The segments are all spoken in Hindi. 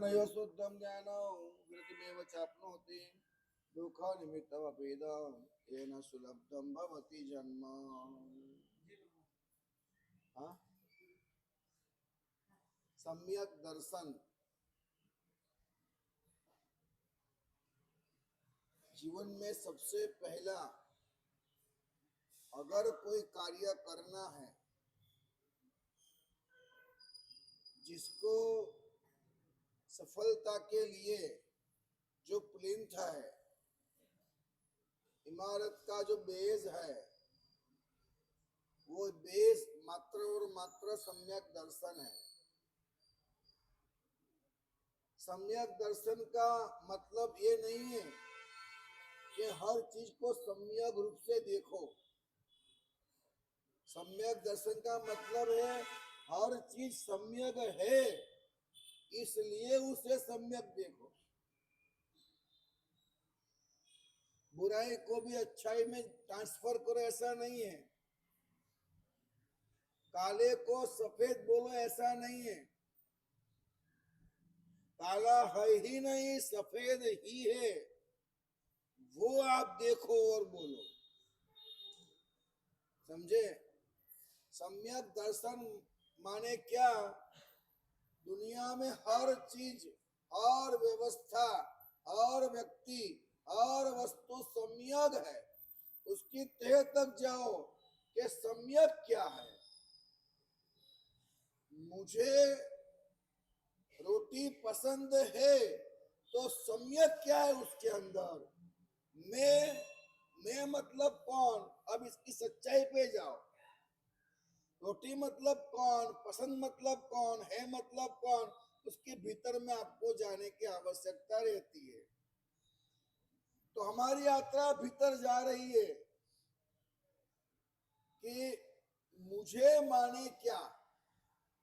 नयो शुद्धं ज्ञानं वृत्तिमेव चाप्नोति दुःखनिमित्तमपीद येन सुलब्धं भवति जन्म। हाँ? सम्यक दर्शन जीवन में सबसे पहला अगर कोई कार्य करना है जिसको सफलता के लिए जो प्लिंथ है, इमारत का जो बेस है, वो बेस मात्र और मात्र सम्यक दर्शन है। सम्यक दर्शन का मतलब ये नहीं है कि हर चीज को सम्यक रूप से देखो। सम्यक दर्शन का मतलब है हर चीज सम्यक है इसलिए उसे सम्यक देखो। बुराई को भी अच्छाई में ट्रांसफर करो ऐसा नहीं है, काले को सफेद बोलो ऐसा नहीं है। काला है ही नहीं, सफेद ही है, वो आप देखो और बोलो। समझे? सम्यक दर्शन माने क्या? दुनिया में हर चीज, हर व्यवस्था, हर व्यक्ति, हर वस्तु सम्यक है। उसकी तह तक जाओ कि सम्यक क्या है। मुझे रोटी पसंद है तो सम्यक क्या है उसके अंदर? मैं मतलब कौन? अब इसकी सच्चाई पे जाओ। रोटी मतलब कौन, पसंद मतलब कौन, है मतलब कौन, उसके भीतर में आपको जाने की आवश्यकता रहती है। तो हमारी यात्रा भीतर जा रही है कि मुझे माने क्या।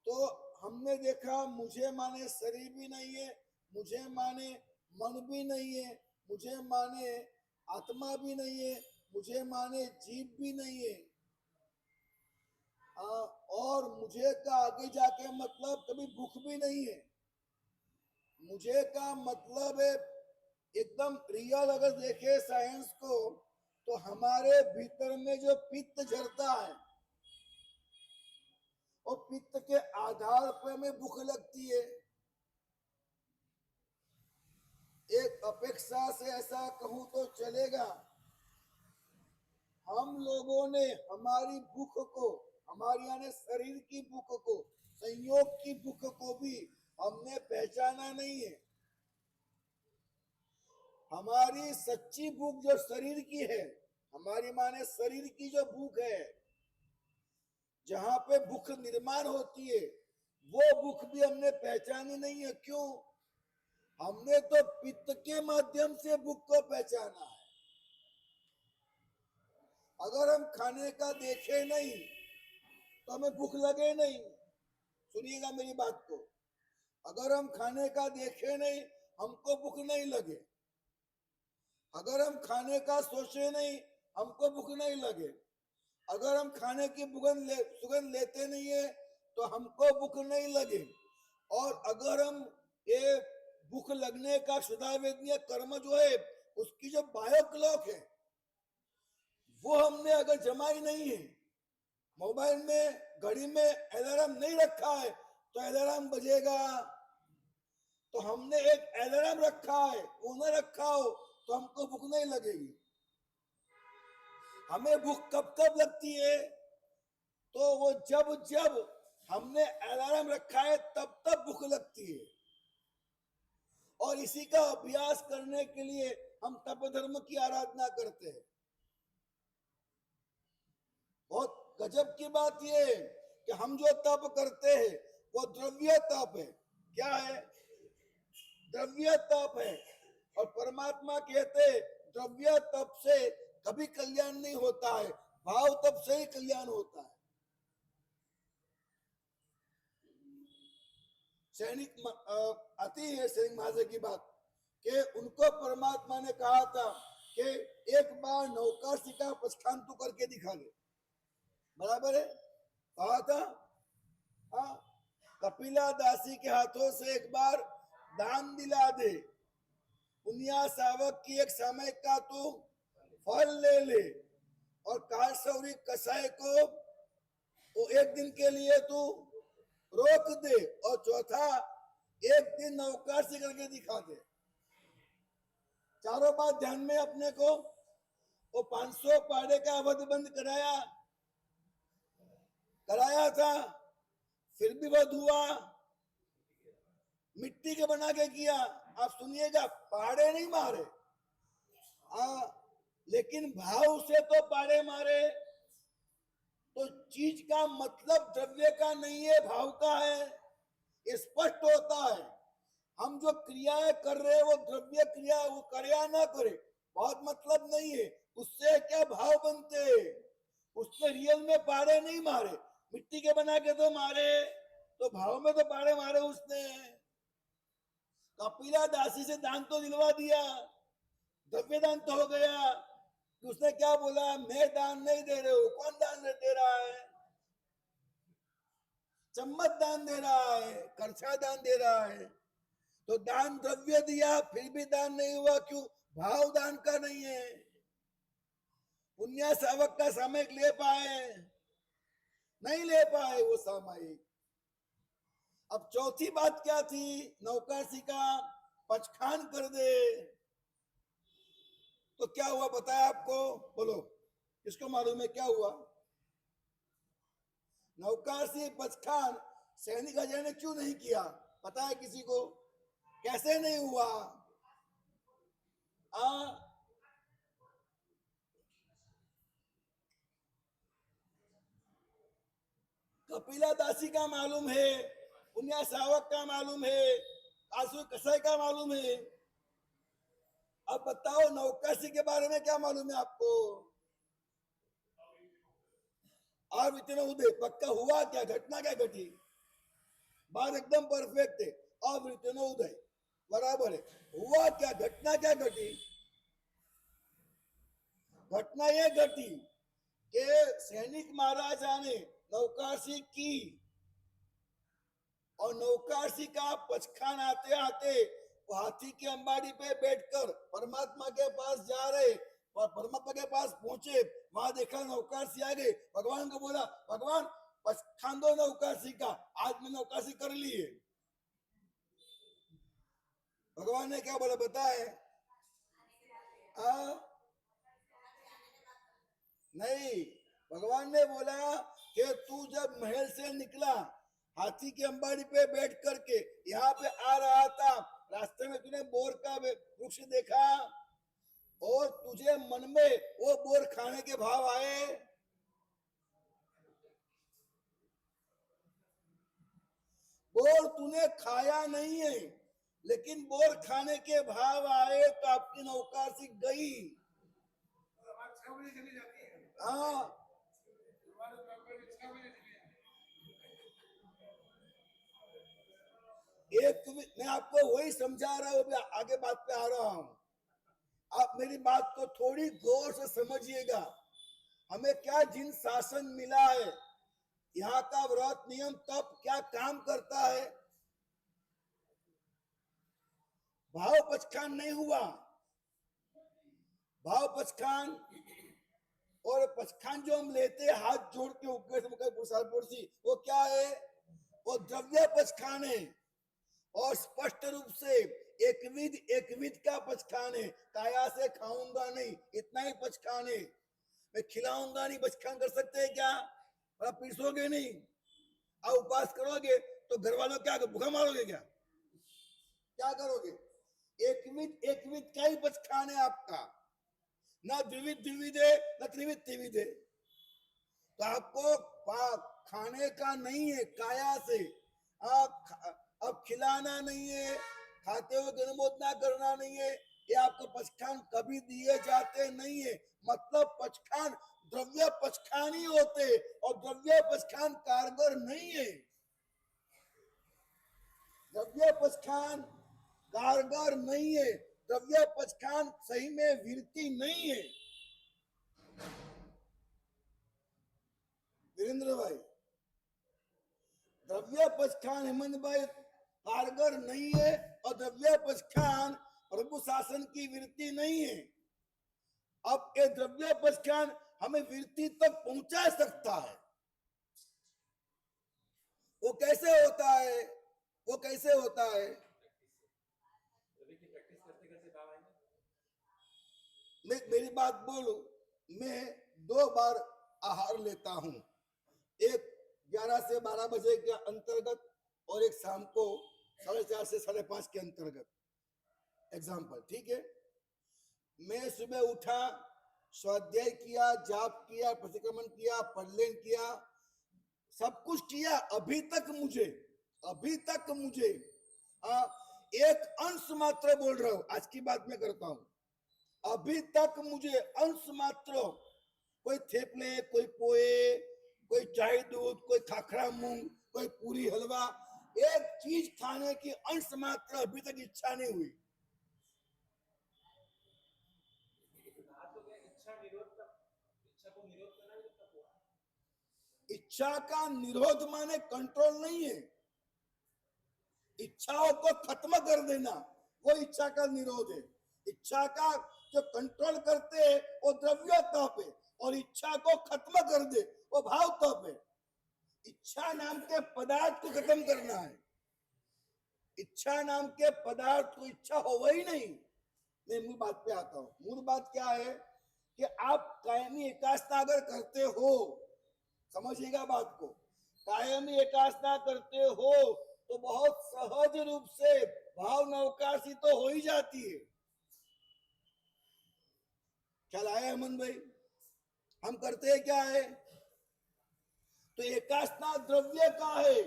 तो हमने देखा मुझे माने शरीर भी नहीं है, मुझे माने मन भी नहीं है, मुझे माने आत्मा भी नहीं है, मुझे माने जीव भी नहीं है। और मुझे का आगे जाके मतलब कभी भूख भी नहीं है। मुझे का मतलब है एकदम रियल अगर देखे साइंस को तो हमारे भीतर में जो पित्त झरता है और पित्त के आधार पर हमें भूख लगती है। एक अपेक्षा से ऐसा कहूं तो चलेगा, हम लोगों ने हमारी भूख को, हमारे यानी शरीर की भूख को, संयोग की भूख को भी हमने पहचाना नहीं है। हमारी सच्ची भूख जो शरीर की है, हमारी माने शरीर की जो भूख है, जहां पे भूख निर्माण होती है, वो भूख भी हमने पहचानी नहीं है। क्यों? हमने तो पित्त के माध्यम से भूख को पहचाना है। अगर हम खाने का देखे नहीं तो हमें भूख लगे नहीं। सुनिएगा मेरी बात को, अगर हम खाने का देखे नहीं हमको भूख नहीं लगे। अगर हम खाने का सोचे नहीं हमको भूख नहीं लगे। अगर हम खाने की सुगंध लेते नहीं है तो हमको भूख नहीं लगे। और अगर हम ये भूख लगने का शुद्धावेदनीय कर्म जो है उसकी जो बायो क्लॉक है वो हमने अगर जमाई नहीं है, मोबाइल में घड़ी में अलार्म नहीं रखा है तो अलार्म बजेगा। तो हमने एक अलार्म रखा है, वो न रखा हो तो हमको भूख नहीं लगेगी। हमें भूख कब कब लगती है? तो वो जब जब हमने अलार्म रखा है तब तब भूख लगती है। और इसी का अभ्यास करने के लिए हम तप धर्म की आराधना करते हैं। बहुत गजब की बात यह है कि हम जो तप करते हैं वो द्रव्य तप है। क्या है? द्रव्य तप है। और परमात्मा कहते द्रव्य तप से कभी कल्याण नहीं होता है, भाव तप से ही कल्याण होता है। सैनिक आती है सैनिक महाशय की बात कि उनको परमात्मा ने कहा था कि एक बार नौका शिका प्रस्थान तू करके दिखा ले। बराबर है, कहा था। हाँ, कपिला दासी के हाथों से एक बार दान दिला दे, पुनिया सावक की एक समय का तू फल ले ले, और कारसौरी कसाई को वो एक दिन के लिए तू रोक दे, और चौथा एक दिन नौकरसी करके दिखा दे। चारों बात ध्यान में अपने को। वो 500 पाड़े का अवध बंद कराया था, फिर भी वध हुआ, मिट्टी के बना के किया। आप सुनिएगा, पाड़े नहीं मारे, लेकिन भाव से तो पाड़े मारे। तो चीज का मतलब द्रव्य का नहीं है, भाव का है, स्पष्ट होता है। हम जो क्रियाएं कर रहे हैं वो द्रव्य क्रिया, वो करे या ना करे बहुत मतलब नहीं है, उससे क्या भाव बनते। उसने रियल में पाड़े नहीं मारे, मिट्टी के बना के तो मारे, तो भाव में तो पाड़े मारे उसने। कपिला दासी से दान तो दिलवा दिया, द्रव्य दान तो हो गया। उसने क्या बोला, मैं दान नहीं दे रहे हो, कौन दान दे रहा है? चम्मच दान दे रहा है, करछा दान दे रहा है। तो दान द्रव्य दिया फिर भी दान नहीं हुआ, क्यों? भाव दान का नहीं है। पुण्य सावक का सामयिक ले पाए? नहीं ले पाए वो सामयिक। अब चौथी बात क्या थी? नौकरसी का पचखान कर दे। तो क्या हुआ बताया आपको? बोलो, किसको मालूम है क्या हुआ? नौकरसी पचखान सैनिक अजय ने क्यों नहीं किया, पता है किसी को? कैसे नहीं हुआ? कपिला दासी का मालूम है, पुण्य सावक का मालूम है, आंसू कसाई का मालूम है। अब बताओ नौकरसी के बारे में क्या मालूम है आपको? और इतना उदय पक्का हुआ क्या, घटना क्या घटी? बात एकदम परफेक्ट है। और इतना उदय बराबर है, हुआ क्या, घटना क्या घटी? घटना यह घटी कि सैनिक महाराजा ने नौकरसी की, और नौकरसी का पचखान आते आते वो हाथी की अंबाड़ी पे बैठकर परमात्मा के पास जा रहे, और परमात्मा के पास पहुंचे, वहां देखा नौकरसी आ गए। भगवान को बोला, भगवान पचखान दो नौकरसी का, आज मैं नौकरसी कर ली है। भगवान ने क्या बोला बताए? नहीं, भगवान ने बोला कि तू जब महल से निकला, हाथी की अंबाड़ी पे बैठ करके यहाँ पे आ रहा था, रास्ते में तूने बोर का वृक्ष देखा, और तुझे मन में वो बोर खाने के भाव आए। बोर तूने खाया नहीं है, लेकिन बोर खाने के भाव आए, तो आपकी नौकरसी गई। हाँ, एक मैं आपको वही समझा रहा हूं, आगे बात पे आ रहा हूं। आप मेरी बात को थोड़ी गौर से समझिएगा। हमें क्या जिन शासन मिला है, यहाँ का व्रत नियम तब क्या काम करता है। भाव पचखान नहीं हुआ, भाव पचखान और पचखान जो हम लेते हैं हाथ जोड़ के उग्र पुरुषी, वो क्या है? वो द्रव्य पचखान है, और स्पष्ट रूप से एक विध का पचखान है। काया से खाऊंगा नहीं, इतना ही पचखान है। मैं खिलाऊंगा नहीं, पचखान कर सकते हैं क्या? और आप पीसोगे नहीं, आप उपवास करोगे तो घर वालों क्या भूखा मारोगे क्या? क्या करोगे? एक विध का ही पचखान है आपका, ना द्विविध द्विविध है, ना त्रिविध त्रिविध है। तो आपको खाने का नहीं है, काया से। अब खिलाना नहीं है, खाते हुए गणमोदना करना नहीं है, ये आपको पचखान कभी दिए जाते नहीं है। मतलब पचखान द्रव्य पचखान ही होते, और द्रव्य पचखान कारगर नहीं है। द्रव्य पचखान कारगर नहीं है, द्रव्य पचखान सही में वीरती नहीं है। वीरेंद्र भाई, द्रव्य पचखान हेमंत भाई कारगर नहीं है, और द्रव्योपस्खान प्रभु शासन की वृत्ति नहीं है। अब ये द्रव्योपस्खान हमें वृत्ति तक पहुंचा सकता है। वो कैसे होता है? वो कैसे होता है? मेरी बात बोलो, मैं 2 बार आहार लेता हूं, एक 11 से 12 बजे के अंतर्गत और एक शाम को 4:30 से 5:30 के अंतर्गत। एग्जाम्पल, ठीक है। मैं सुबह उठा, स्वाध्याय किया, जाप किया, प्रतिक्रमण किया, पढ़लेन किया, सब कुछ किया। अभी तक मुझे एक अंश मात्र बोल रहा हूं, आज की बात मैं करता हूं। अभी तक मुझे अंश मात्र, कोई थेपले, कोई पोए, कोई चाय दूध, कोई खाखरा मूंग, कोई पूरी हलवा, एक चीज खाने की अंश मात्र अभी तक इच्छा नहीं हुई। इच्छा का निरोध माने कंट्रोल नहीं है। इच्छाओं को खत्म कर देना वो इच्छा का निरोध है। इच्छा का जो कंट्रोल करते हैं वो द्रव्य तप है, और इच्छा को खत्म कर दे वो भाव तप है। इच्छा नाम के पदार्थ को खत्म करना है। इच्छा नाम के पदार्थ को इच्छा हो ही नहीं। मैं मूल बात पे आता हूं। मूल बात क्या है कि आप कायमी एकाग्रता अगर करते हो, समझिएगा बात को, कायमी एकाग्रता करते हो तो बहुत सहज रूप से भाव नौकाशी तो हो ही जाती है। ख्याल आया अमन भाई? हम करते हैं क्या है? तो एकाग्रता द्रव्य का है,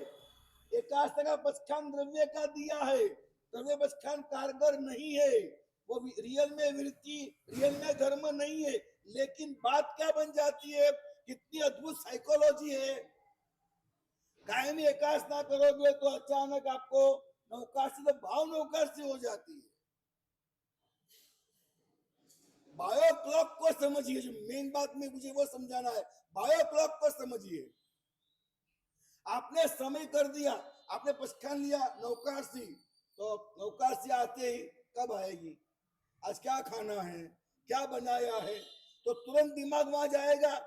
एकाग्रता का पस्खान द्रव्य का दिया है। द्रव्य पस्खान कारगर नहीं है, वो रियल में वृत्ति, रियल में धर्म नहीं है। लेकिन बात क्या बन जाती है, कितनी अद्भुत साइकोलॉजी है। कायमी एकाग्रता करोगे तो अचानक आपको नौकाशी, तो भाव नौकाशी हो जाती है। बायो क्लॉक को समझिए, जो मेन बात में मुझे वो समझाना है। बायो क्लॉक को समझिए। आपने समय कर दिया, आपने पस्खान लिया नौकाशी, तो नौकाशी आते ही कब आएगी, आज क्या खाना है, क्या बनाया है, तो तुरंत दिमाग वहां जाएगा।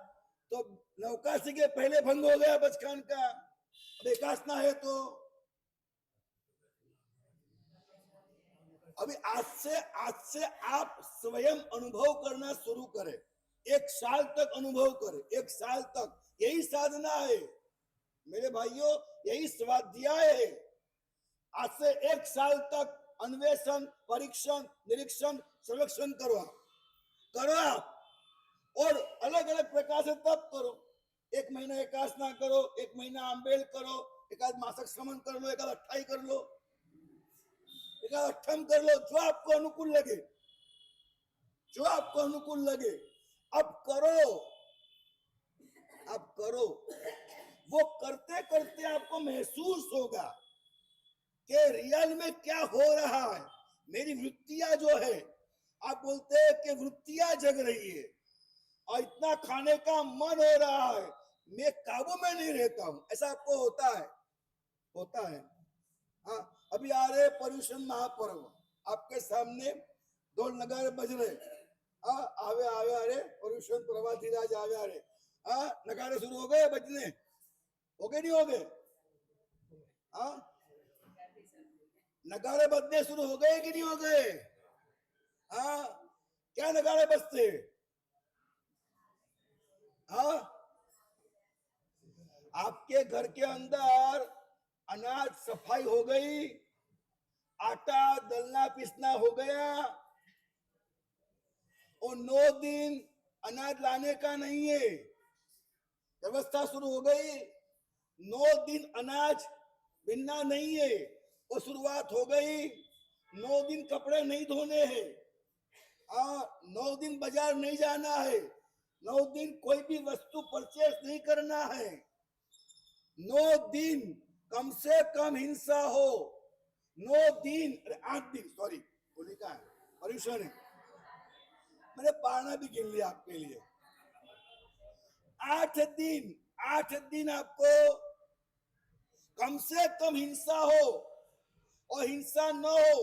तो नौकाशी के पहले भंग हो गया पस्खान का। अब एकाग्रता है तो अभी आज से आप स्वयं अनुभव करना शुरू करें। 1 साल तक अनुभव करें, 1 साल तक। यही साधना है मेरे भाइयों, यही स्वाध्याय है। आज से 1 साल तक अन्वेषण, परीक्षण, निरीक्षण, सर्वेक्षण करो आप, और अलग अलग प्रकार से तप करो। 1 महीना एकाग्रता करो, 1 महीना अम्बेल करो, एक आध मासिक श्रमण कर लो, एक आध अट्ठाई कर लो, एक आध अट्ठम कर लो, जो आपको अनुकूल लगे, जो आपको अनुकूल लगे। अब करो। वो करते करते आपको महसूस होगा कि रियल में क्या हो रहा है। मेरी वृत्तियां जो है, आप बोलते हैं कि वृत्तियां जग रही है और इतना खाने का मन हो रहा है, मैं काबू में नहीं रहता हूं, ऐसा आपको होता है। हाँ, अभी आ रहे पर्यूषण महापर्व, आपके सामने ढोल नगाड़े बज रहे, आवे अरे पर्यूषण प्रभाधीराज आवे अरे, नगाड़े शुरू हो गए बजने, हो गए नहीं हो गए? नगाड़े बजने शुरू हो गए कि नहीं हो गए? क्या नगाड़े बजते? आपके घर के अंदर अनाज सफाई हो गई, आटा दलना पीसना हो गया, और 9 दिन अनाज लाने का नहीं है, व्यवस्था शुरू हो गई। 9 दिन अनाज बिनना नहीं है, वो शुरुआत हो गई। 9 दिन कपड़े नहीं धोने हैं, 9 दिन बाजार नहीं जाना है, 9 दिन कोई भी वस्तु परचेस नहीं करना है, 9 दिन कम से कम हिंसा हो, 9 दिन, अरे 8 दिन, सॉरी होलिका है, पर्यूषण है, मैंने पाना भी गिन लिया आपके लिए। 8 दिन आपको कम से कम हिंसा हो, और हिंसा न हो।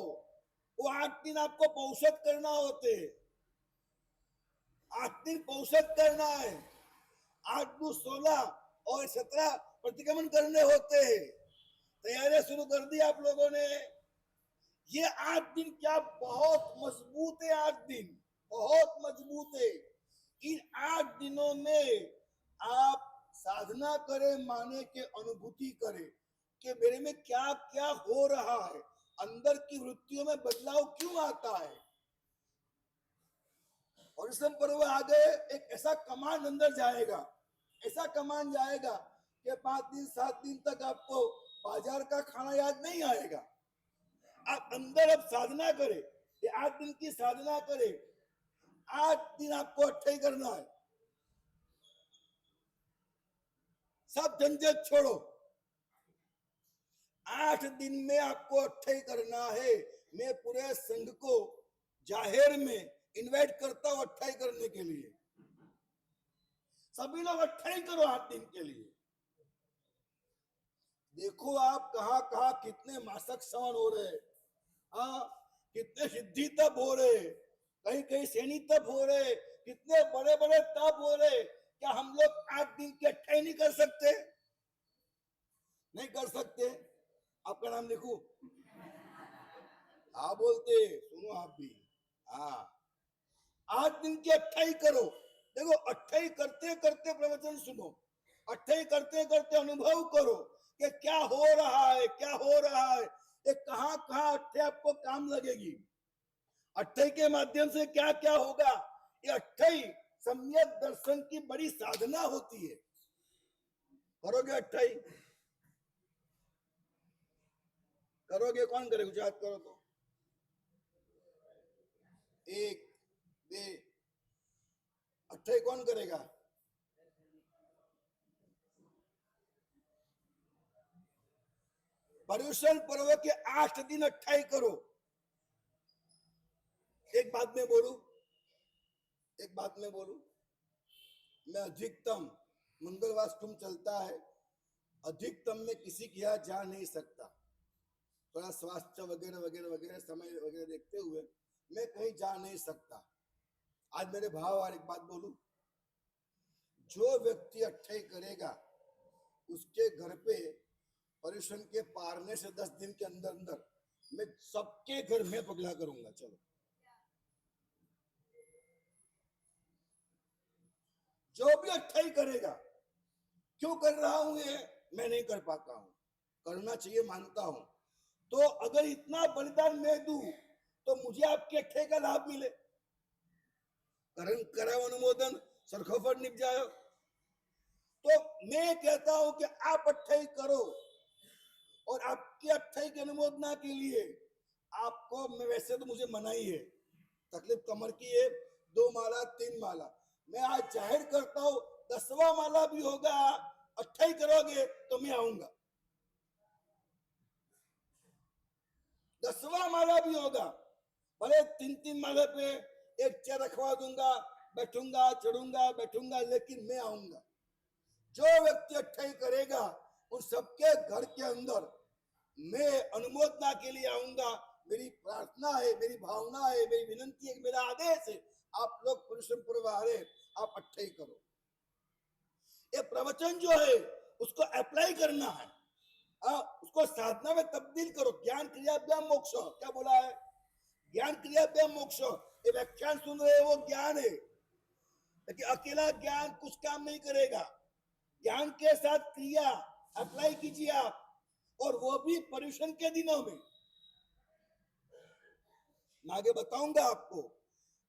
वो 8 दिन आपको पौषध करना होते, 8 दिन पौषध करना है, 8 दू 16 और 17 प्रतिक्रमण करने होते हैं। तैयारियां शुरू कर दी आप लोगों ने। ये 8 दिन क्या बहुत मजबूत है, 8 दिन बहुत मजबूत है। इन 8 दिनों में आप साधना करें, माने के अनुभूति करें कि मेरे में क्या क्या हो रहा है, अंदर की वृत्तियों में बदलाव क्यों आता है। और इस पर्व आगे एक ऐसा कमांड अंदर जाएगा, ऐसा कमांड जाएगा कि 5 दिन 7 दिन तक आपको बाजार का खाना याद नहीं आएगा। आप अंदर अब साधना करें, ये 8 दिन की साधना करें। 8 दिन आपको अट्ठाई करना है, सब झंझट छोड़ो। 8 दिन में आपको अट्ठाई करना है। मैं पूरे संघ को जाहिर में इनवाइट करता हूं अट्ठाई करने के लिए। सभी लोग अट्ठाई करो 8 दिन के लिए। देखो आप कहां कहां कितने मासक श्रवण हो रहे, हाँ कितने सिद्धि तप हो रहे, कहीं कहीं श्रेणी तप हो रहे, कितने बड़े बड़े तप हो रहे। क्या हम लोग 8 दिन के अट्ठाई नहीं कर सकते? नहीं कर सकते? आपका नाम लिखू? हाँ बोलते, सुनो आप भी। हाँ 8 दिन की अट्ठाई करो। देखो अट्ठाई करते करते प्रवचन सुनो, अट्ठाई करते करते अनुभव करो कि क्या हो रहा है, क्या हो रहा है। ये कहां कहां अट्ठाई आपको काम लगेगी, अट्ठाई के माध्यम से क्या क्या होगा। ये अट्ठाई सम्यक दर्शन की बड़ी साधना होती है। करोगे अट्ठाई? करोगे? कौन करे? गुजरात करो तो 1 2 अट्ठाई कौन करेगा? पर्युषण पर्व के 8 दिन अट्ठाई करो। एक बात मैं बोलू, एक बात मैं बोलू, मैं अधिकतम मंगलवार चलता है, अधिकतम में किसी के यहाँ जा नहीं सकता। थोड़ा स्वास्थ्य वगैरह वगैरह वगैरह समय वगैरह देखते हुए मैं कहीं जा नहीं सकता। आज मेरे भाव और एक बात बोलू, जो व्यक्ति अट्ठाई करेगा उसके घर पे पर्युषण के पारने से 10 दिन के अंदर अंदर मैं सबके घर में पगला करूंगा। चलो जो भी अट्ठाई करेगा, क्यों कर रहा हूं ये मैं नहीं कर पाता हूं, करना चाहिए मानता हूं। तो अगर इतना बलिदान मैं दूं तो मुझे आपके अट्ठाई का लाभ मिले, करण कराव अनुमोदन सरखोफर निपजायो। तो मैं कहता हूं कि आप अट्ठाई करो, और आपकी अट्ठाई की अनुमोदना के लिए आपको, मैं वैसे तो मुझे मनाही है, तकलीफ कमर की है, 2 माला 3 माला, मैं आज जाहिर करता हूं 10वां माला भी होगा, अट्ठाई करोगे तो मैं आऊंगा। 10वां माला भी होगा, भले 3-3 माले पे एक चेयर रखवा दूंगा, बैठूंगा चढ़ूंगा बैठूंगा, लेकिन मैं आऊंगा। जो व्यक्ति अट्ठाई करेगा उन सबके घर के अंदर मैं अनुमोदना के लिए आऊंगा। मेरी प्रार्थना है, मेरी भावना है, मेरी विनंती है, मेरा आदेश है, आप लोग पुरुषम पूर्व आ रहे, आप अट्ठाई करो। ये प्रवचन जो है उसको अप्लाई करना है, उसको साधना में तब्दील करो। ज्ञान क्रियाभ्याम मोक्ष, क्या बोला है? ज्ञान क्रियाभ्याम मोक्ष। ये व्याख्यान सुन रहे हैं वो ज्ञान है, लेकिन अकेला ज्ञान कुछ काम नहीं करेगा। ज्ञान के साथ क्रिया अप्लाई कीजिए आप, और वो भी पर्युषण के दिनों में। मैं आगे बताऊंगा आपको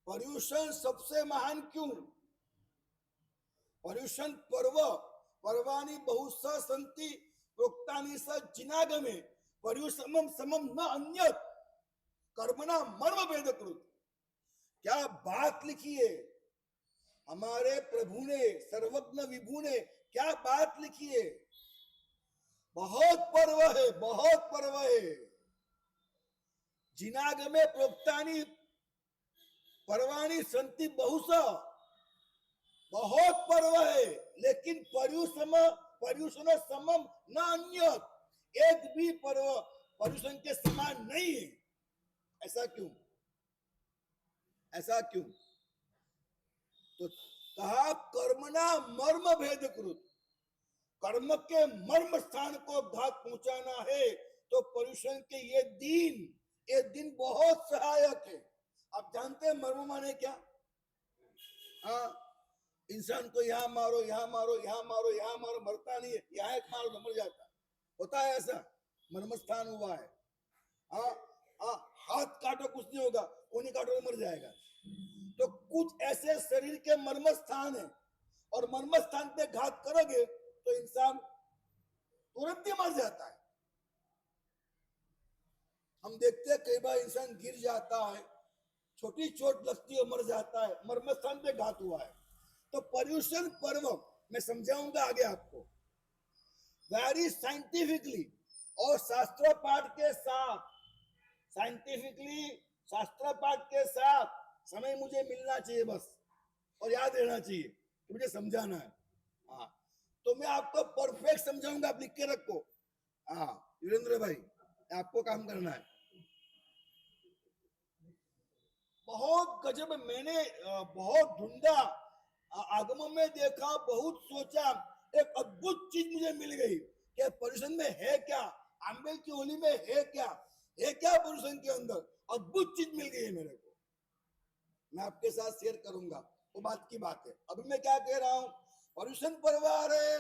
पर्युषण सबसे महान क्यों। पर्युषण पर्व, पर्वाणि बहुशः सन्ति प्रोक्तानि स जिनागमे पर्युषमं समम न अन्यत् कर्मणा मर्म भेदकृत। क्या बात लिखी है हमारे प्रभु ने, सर्वज्ञ विभु ने, क्या बात लिखी है। बहुत पर्व है, बहुत पर्व है। जिनागमे प्रोक्तानि पर्वाणि सन्ति बहुशः, बहुत पर्व है, लेकिन पर्युषण समम न अन्यत्, एक भी पर्व पर्यूषण के समान नहीं है। ऐसा क्यों? ऐसा क्यों? तो कहा कर्मणा मर्म भेद कृत, कर्म के मर्म स्थान को घात पहुंचाना है तो पर्यूषण के ये दिन बहुत सहायक है। आप जानते हैं मर्म माने क्या? हाँ, इंसान को यहां मारो, यहां मारो, यहां मारो, यहां मारो, मरता नहीं है, यहां एक मारो तो मर जाता, होता है ऐसा? मर्म स्थान हुआ है। हाँ हाँ, हाथ काटो कुछ नहीं होगा, कोनी काटो तो मर जाएगा। तो कुछ ऐसे शरीर के मर्म स्थान है, और मर्म स्थान पे घात करोगे तो इंसान तुरंत ही मर जाता है। हम देखते हैं कई बार इंसान गिर जाता है, छोटी चोट लगती है, मर जाता है, मर्म स्थान पे घात हुआ है। तो पर्यूषण पर्व मैं समझाऊंगा आगे आपको, वेरी साइंटिफिकली और शास्त्र पाठ के साथ, साइंटिफिकली शास्त्र पाठ के साथ समय मुझे मिलना चाहिए बस, और याद रहना चाहिए कि मुझे समझाना है। हाँ, तो मैं आपको परफेक्ट समझाऊंगा, आप लिख के रखो। हाँ वीरेंद्र भाई, आपको काम करना है। बहुत गजब, मैंने बहुत ढूंढा, आगमों में देखा, बहुत सोचा, एक अद्भुत चीज मुझे मिल गई कि पर्यूषण में है क्या, आंबेल की होली में है क्या, है क्या पर्यूषण के अंदर, अद्भुत चीज मिल गई है मेरे को। मैं आपके साथ शेयर करूंगा, वो बात की बात है। अभी मैं क्या कह रहा हूं, पर्यूषण पर्व आ रहे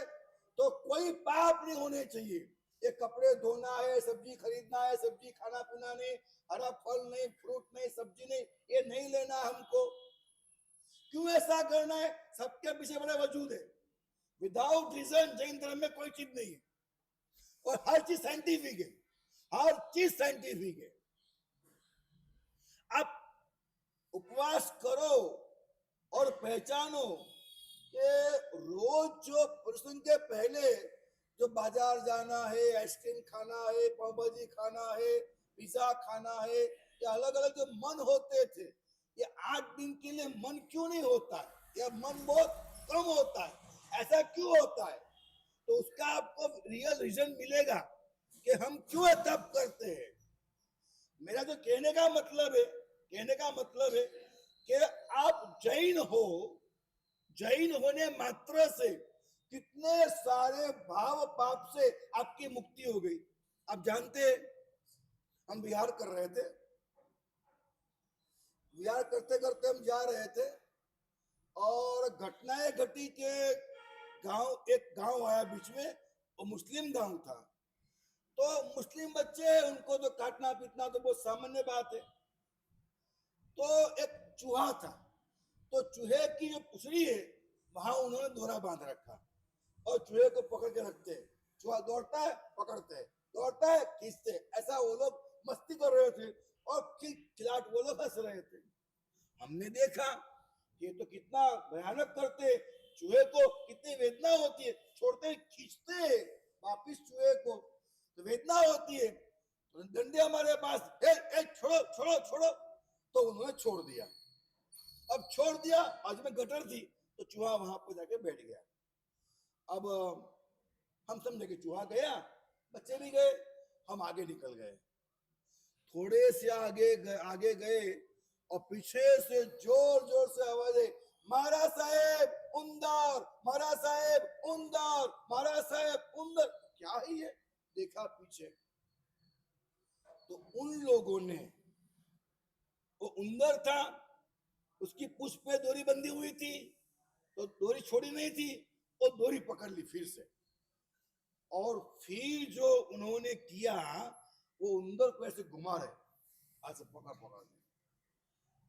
तो कोई पाप नहीं होने चाहिए। ये कपड़े धोना है, सब्जी खरीदना है, सब्जी खाना पीना नहीं, हरा फल नहीं, फ्रूट नहीं, सब्जी नहीं, ये नहीं लेना हमको। क्यों ऐसा करना है? सबके पीछे बड़े वजूद है। विदाउट रीजन जैन धर्म में कोई चीज नहीं है, और हर चीज साइंटिफिक है, हर चीज साइंटिफिक है। आप उपवास करो और पहचानो कि रोज जो पर्यूषण के पहले जो बाजार जाना है, आइसक्रीम खाना है, पाव भाजी खाना है, पिज्जा खाना है, ये अलग अलग जो मन होते थे, ये 8 दिन के लिए मन क्यों नहीं होता है? यह मन बहुत कम होता है, ऐसा क्यों होता है? तो उसका आपको रियल रीजन मिलेगा कि हम क्यों तप करते हैं। मेरा जो कहने का मतलब है, कहने का मतलब है कि आप जैन हो, जैन होने मात्र से कितने सारे भाव पाप से आपकी मुक्ति हो गई। आप जानते हैं, हम विहार कर रहे थे, विहार करते करते हम जा रहे थे, और घटनाएं घटी के गांव, एक गांव आया बीच में, वो मुस्लिम गांव था। तो मुस्लिम बच्चे, उनको तो काटना पीटना तो बहुत सामान्य बात है। तो एक चूहा था, तो चूहे की जो पुछड़ी है वहां उन्होंने दोहरा बांध रखा, और चूहे को पकड़ के रखते हैं। चूहा दौड़ता है, पकड़ते हैं, दौड़ता है, खींचते, ऐसा वो लोग मस्ती कर रहे थे, और खिलाट वो लोग हंस रहे थे। हमने देखा ये तो कितना भयानक करते, चूहे को कितनी वेदना होती है, छोड़ते खींचते वापिस चूहे को, तो वेदना होती है। तो डंडे हमारे पास, छोड़ो छोड़ो छोड़ो, तो उन्होंने छोड़ दिया। अब छोड़ दिया, आज में गटर थी, तो चूहा वहां पर जाके बैठ गया। अब हम समझे कि चूहा गया, बच्चे भी गए, हम आगे निकल गए। थोड़े से आगे गए, और पीछे से जोर जोर से आवाज है, महाराज साहेब उंदर, महाराज साहेब उंदर, महाराज साहेब उंदर। क्या ही है? देखा पीछे, तो उन लोगों ने, वो उंदर था, उसकी पूंछ पे डोरी बंधी हुई थी, तो डोरी छोड़ी नहीं थी, वो डोरी पकड़ ली फिर से, और फिर जो उन्होंने किया, वो उंदर को ऐसे घुमा रहे, ऐसे पकड़ पकड़।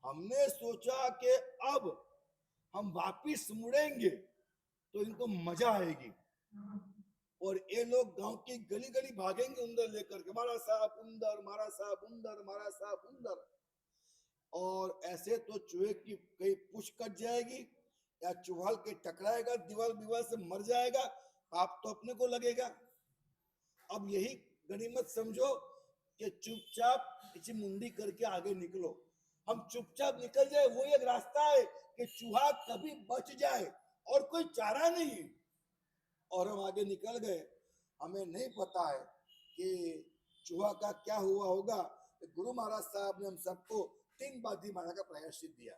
हमने सोचा कि अब हम वापिस मुड़ेंगे तो इनको मजा आएगी, और ये लोग गांव की गली गली भागेंगे उंदर लेकर के, महाराज साहब उंदर, महाराज साहब उंदर, महाराज साहब उंदर। और ऐसे तो चूहे की कहीं पूछ कट जाएगी, या चुहाल के टकराएगा, दीवार दीवार से मर जाएगा, पाप तो अपने को लगेगा। अब यही गनीमत समझो कि चुपचाप पीछे मुंडी करके आगे निकलो। हम चुपचाप निकल जाए, वो एक रास्ता है कि चूहा कभी बच जाए, और कोई चारा नहीं है। और हम आगे निकल गए, हमें नहीं पता है कि चूहा का क्या हुआ होगा? गुरु महाराज साहब ने हम सबको 3 बाधी मारने का प्रायश्चित दिया।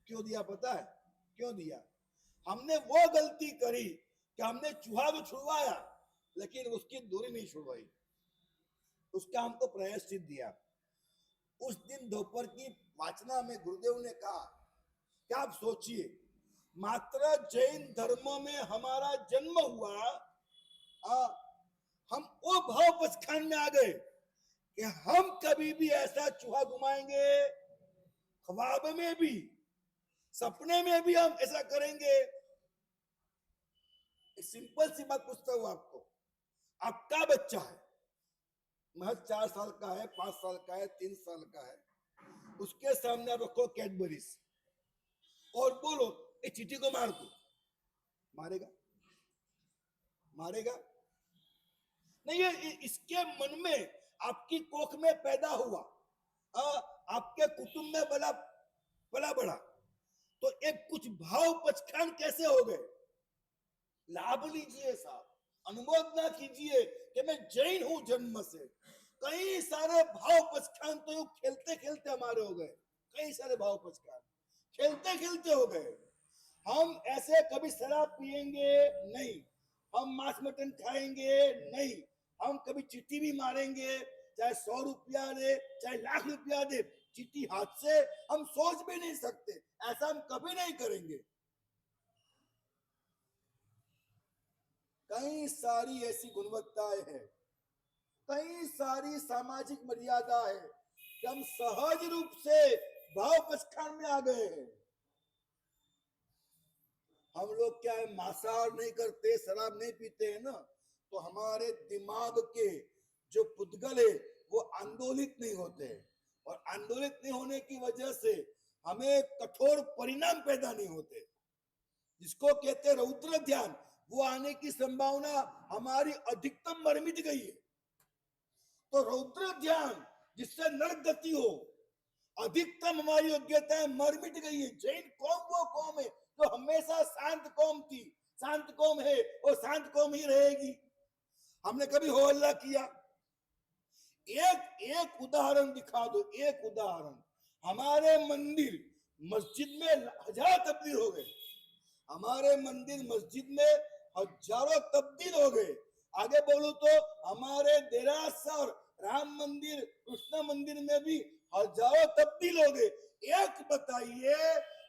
क्यों दिया पता है? क्यों दिया? हमने वो गलती करी कि हमने चूहा तो छुड़वाया लेकिन उसकी दूरी नहीं छुड़वाई, उसका हमको प्रायश्चित दिया। उस दिन दोपहर की वाचना में गुरुदेव ने कहा कि आप सोचिए, मात्र जैन धर्म में हमारा जन्म हुआ, हम वो भाव पचखान में आ गए कि हम कभी भी ऐसा चूहा घुमाएंगे, ख्वाब में भी, सपने में भी हम ऐसा करेंगे। एक सिंपल सी बात पूछता हूं आपको, आपका बच्चा है, महज 4 साल का है, 5 साल का है, 3 साल का है, उसके सामने रखो कैडबरीज और बोलो ये चींटी को मार दो, मारेगा? मारेगा नहीं। ये इसके मन में, आपकी कोख में पैदा हुआ, आपके कुटुंब में बड़ा बड़ा, तो एक कुछ भाव पचखान कैसे हो गए? लाभ लीजिए साहब, अनुमोदना कीजिए कि मैं जैन हूं जन्म से। कई सारे भाव पचखान तो यूं खेलते खेलते हमारे हो गए, कई सारे भाव पचखान खेलते खेलते हो गए। हम ऐसे कभी शराब पिएंगे नहीं, हम मांस मटन खाएंगे नहीं, हम कभी चिट्ठी भी मारेंगे, चाहे 100 रुपया दे चाहे लाख रुपया दे, चिट्ठी हाथ से हम सोच भी नहीं सकते, ऐसा हम कभी नहीं करेंगे। कई सारी ऐसी गुणवत्ताएं हैं, कई सारी सामाजिक मर्यादा है कि हम सहज रूप से भाव पचखान में आ गए हैं। हम लोग क्या है, मांसाहार नहीं करते, शराब नहीं पीते हैं ना, तो हमारे दिमाग के जो पुद्गल है वो आंदोलित नहीं होते, और आंदोलित नहीं होने की वजह से हमें कठोर परिणाम पैदा नहीं होते, जिसको कहते रौद्र ध्यान, वो आने की संभावना हमारी अधिकतम मर मिट गई है। तो रौद्र ध्यान जिससे नरक गति हो, अधिकतम हमारी योग्यताएं मर मिट गई है। जैन कौम वो कौम है जो हमेशा शांत कौम थी, शांत कौम है और शांत कौम ही रहेगी। हमने कभी हो हल्ला किया? एक उदाहरण दिखा दो, एक उदाहरण। हमारे मंदिर मस्जिद में हजार तब्दील हो गए, हमारे मंदिर मस्जिद में हजारों तब्दील हो गए। आगे बोलूं तो हमारे देरासर राम मंदिर, कृष्ण मंदिर में भी हजारों तब्दील हो गए। एक बताइए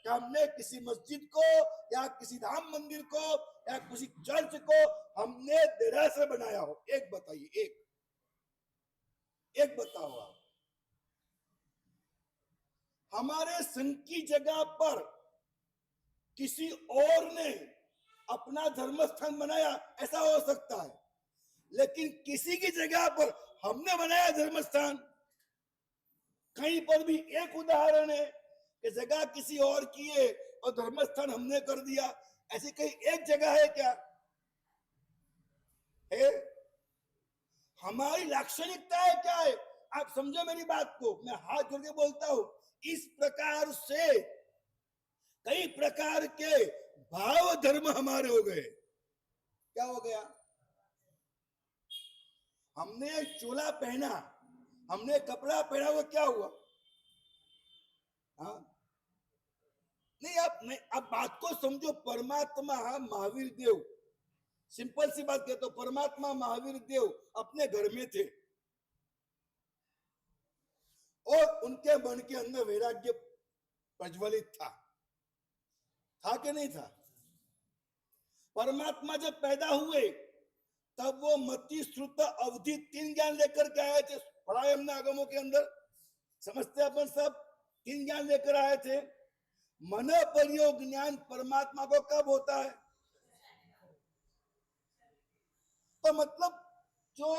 कि हमने किसी मस्जिद को या किसी राम मंदिर को या किसी चर्च को हमने देरासर बनाया हो? एक बताइए, एक बताओ आप। हमारे संघ की जगह पर किसी और ने अपना धर्म स्थान बनाया, ऐसा हो सकता है, लेकिन किसी की जगह पर हमने बनाया धर्म स्थान। कहीं पर भी एक उदाहरण है कि जगह किसी और की है और धर्म स्थान हमने कर दिया? ऐसी कहीं एक जगह है क्या? है? हमारी लाक्षणिकता है क्या है? आप समझो मेरी बात को, मैं हाथ जोड़ के बोलता हूं। इस प्रकार से कई प्रकार के भाव धर्म हमारे हो गए। क्या हो गया? हमने चोला पहना, हमने कपड़ा पहना, वो क्या हुआ? हाँ नहीं, आप बात को समझो। परमात्मा महावीर देव, सिंपल सी बात कहते, परमात्मा महावीर देव अपने घर में थे और उनके मन के अंदर वैराग्य प्रज्वलित था कि नहीं था? परमात्मा जब पैदा हुए तब वो मति, श्रुत, अवधि 3 ज्ञान लेकर के आए थे। पढ़ा है हमने आगमों के अंदर, समझते अपन सब। 3 ज्ञान लेकर आए थे। मन प्रयोग ज्ञान परमात्मा को कब होता है? तो मतलब जो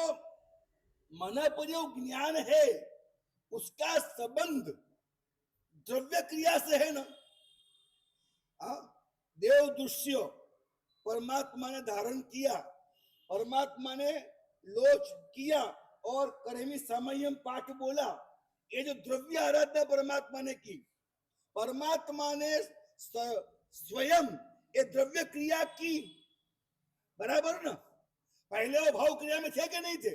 मन प्रयोग ज्ञान है उसका संबंध द्रव्य क्रिया से है ना। देव दृश्य परमात्मा ने धारण किया, परमात्मा ने लोच किया और करमी समयम पाठ बोला। ये जो द्रव्य आराधना परमात्मा ने की, परमात्मा ने स्वयं ये द्रव्य क्रिया की, बराबर ना? पहले वो भाव क्रिया में थे कि नहीं थे?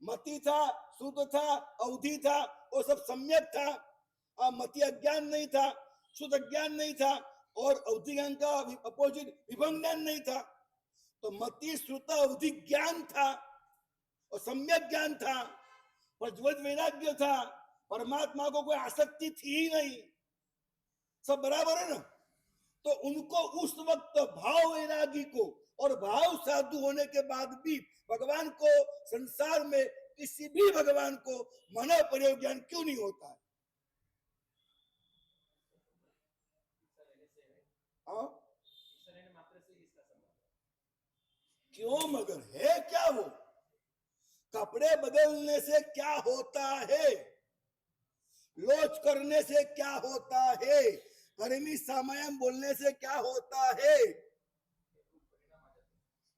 मति था, शुद्ध था, अवधि था, वो सब सम्यक था। मति अज्ञान नहीं था, शुद्ध अज्ञान नहीं था, और अवधि ज्ञान का अपोजिट विभंग ज्ञान नहीं था। तो मति श्रुत अवधि ज्ञान था और सम्यक ज्ञान था, प्रज्वलित वैराग्य था, परमात्मा को कोई आसक्ति थी ही नहीं, सब बराबर है ना। तो उनको उस वक्त भाव वैरागी को और भाव साधु होने के बाद भी भगवान को, संसार में किसी भी भगवान को मन प्रयोग ज्ञान क्यों नहीं होता है? क्यों? मगर है क्या वो? कपड़े बदलने से क्या होता है? लोच करने से क्या होता है? कर्मी सामयम बोलने से क्या होता है?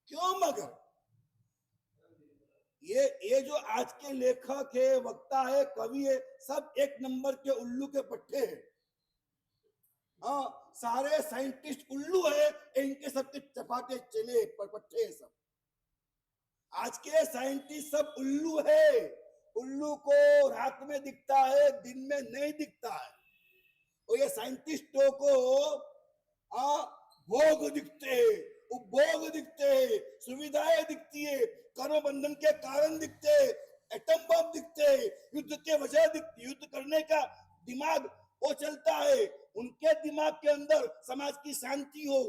क्यों? मगर ये जो आज के लेखक है, वक्ता है, कवि है, सब एक नंबर के उल्लू के पट्टे हैं। हाँ, सारे साइंटिस्ट उल्लू है, इनके सबके चपाटे चले पट्टे हैं सब। आज के साइंटिस्ट सब उल्लू है। उल्लू को रात में दिखता है, दिन में नहीं दिखता है। और ये साइंटिस्टों को भोग दिखते हैं, उपभोग दिखते हैं, सुविधाएं दिखती है, कर्म बंधन के कारण दिखते हैं, एटम बम दिखते हैं, युद्ध के वजह दिखती, युद्ध करने का दिमाग वो चलता है। उनके दिमाग के अंदर समाज की शांति हो,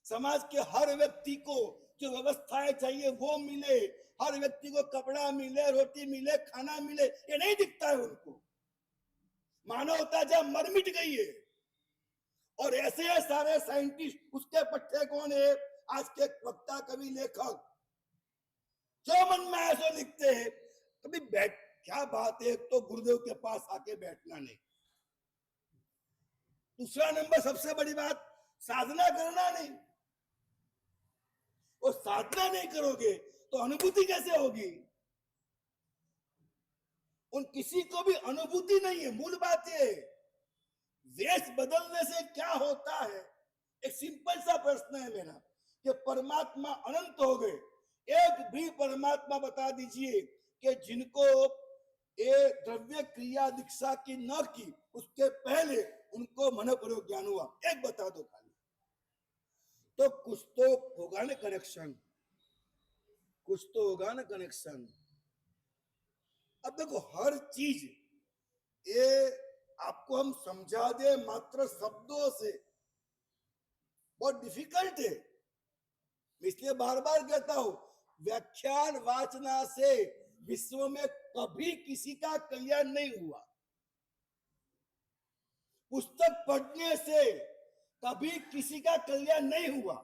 समाज के हर व्यक्ति को जो व्यवस्थाएं चाहिए वो मिले, हर व्यक्ति को कपड़ा मिले, रोटी मिले, खाना मिले, ये नहीं दिखता है उनको। मानवता जब मर मिट गई है। और ऐसे सारे साइंटिस्ट, उसके पट्टे कौन है? आज के वक्ता, कवि, लेखक, जो मन में आए सो लिखते हैं। कभी बैठ, क्या बात है, तो गुरुदेव के पास आके बैठना नहीं। दूसरा नंबर, सबसे बड़ी बात, साधना करना नहीं। और साधना नहीं करोगे तो अनुभूति कैसे होगी? उन किसी को भी अनुभूति नहीं है। मूल बात है, वेश बदलने से क्या होता है? एक सिंपल सा प्रश्न है मेरा कि परमात्मा अनंत हो गए, एक भी परमात्मा बता दीजिए कि जिनको ये द्रव्य क्रिया दीक्षा की न की, उसके पहले उनको मन प्रयोग ज्ञान हुआ, एक बता दो खाली। तो कुछ तो होगा ना कनेक्शन, कुछ तो होगा ना कनेक्शन। अब देखो, हर चीज ये आपको हम समझा दे मात्र शब्दों से, बहुत डिफिकल्ट है। इसलिए बार बार कहता हूं, व्याख्यान वाचना से विश्व में कभी किसी का कल्याण नहीं हुआ। पुस्तक पढ़ने से कभी किसी का कल्याण नहीं हुआ।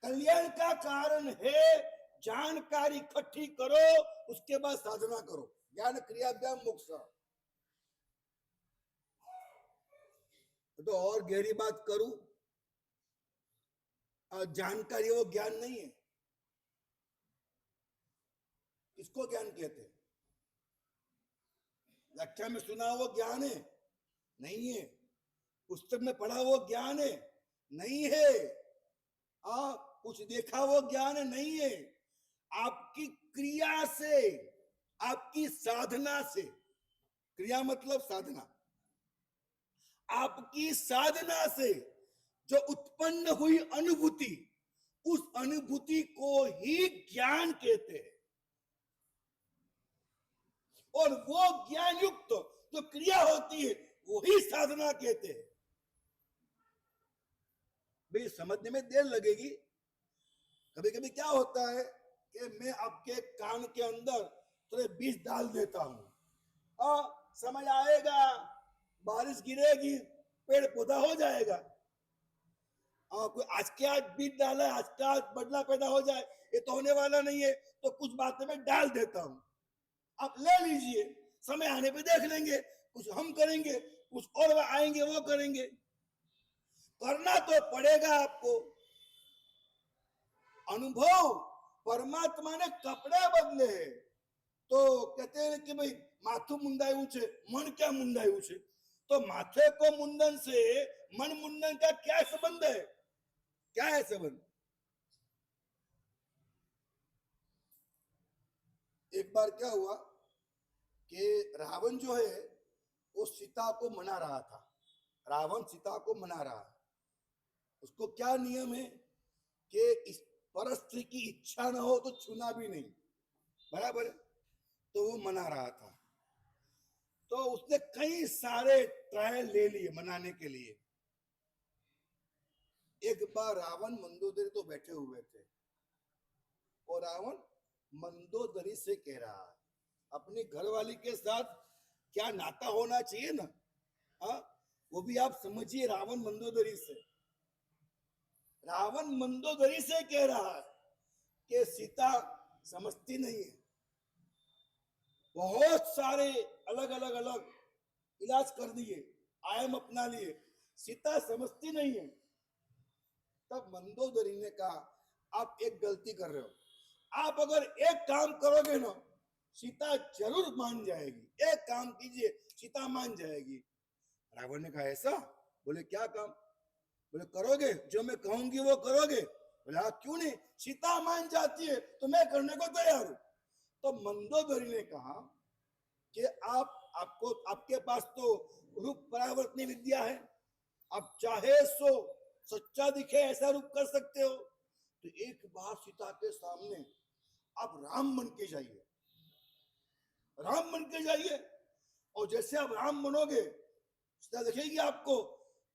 कल्याण का कारण है जानकारी इकट्ठी करो, उसके बाद साधना करो। ज्ञान क्रिया व्यायाम मोक्ष। तो और गहरी बात करूं, जानकारी वो ज्ञान नहीं है। किसको ज्ञान कहते हैं? व्याख्या में सुना वो ज्ञान है? नहीं है। पुस्तक में पढ़ा वो ज्ञान है? नहीं है। कुछ देखा वो ज्ञान है? नहीं है। आपकी क्रिया से, आपकी साधना से, क्रिया मतलब साधना, आपकी साधना से जो उत्पन्न हुई अनुभूति, उस अनुभूति को ही ज्ञान कहते हैं। और वो ज्ञान युक्त जो क्रिया होती है वो ही साधना कहते हैं। भाई समझने में देर लगेगी। कभी कभी क्या होता है कि मैं आपके कान के अंदर थोड़े बीज डाल देता हूं, समय आएगा, बारिश गिरेगी, पेड़ पौधा हो जाएगा। कोई आज के आज बीज डाला है, आज का आज बदला पैदा हो जाए, ये तो होने वाला नहीं है। तो कुछ बातें मैं डाल देता हूं, आप ले लीजिए, समय आने पे देख लेंगे। कुछ हम करेंगे, कुछ और आएंगे वो करेंगे। करना तो पड़ेगा आपको। अनुभव, परमात्मा ने कपड़े बदले हैं तो कहते हैं कि भाई माथु मुंडायु छे, मन क्या मुंडायु छे। तो माथे को मुंडन से मन मुंडन का क्या संबंध है? क्या है संबंध? एक बार क्या हुआ कि रावण जो है वो सीता को मना रहा था। रावण सीता को मना रहा है। उसको क्या नियम है कि इस पर स्त्री की इच्छा ना हो तो छूना भी नहीं, बराबर है? तो वो मना रहा था। तो उसने कई सारे ट्रायल ले लिए मनाने के लिए। एक बार रावण मंदोदरी तो बैठे हुए थे और रावण मंदोदरी से कह रहा है, अपनी घरवाली के साथ क्या नाता होना चाहिए ना, हाँ, वो भी आप समझिए। रावण मंदोदरी से कह रहा है कि सीता समझती नहीं है। बहुत सारे अलग अलग अलग इलाज कर दिए, आयम अपना लिए, सीता समझती नहीं है। तब मंदोदरी ने कहा, आप एक गलती कर रहे हो। आप अगर एक काम करोगे ना, सीता जरूर मान जाएगी। एक काम कीजिए, सीता मान जाएगी। रावण ने कहा, ऐसा? बोले, क्या काम? बोले, करोगे जो मैं कहूंगी वो करोगे? बोले, हाँ, क्यों नहीं, सीता मान जाती है तो मैं करने को तैयार हूं। तो मंदोदरी ने कहा कि आपको आपके पास तो रूप परावर्तनी विद्या है, आप चाहे सो सच्चा दिखे ऐसा रूप कर सकते हो। तो एक बार सीता के सामने आप राम बन के जाइए, राम बन के जाइए, और जैसे आप राम बनोगे सीता देखेगी आपको,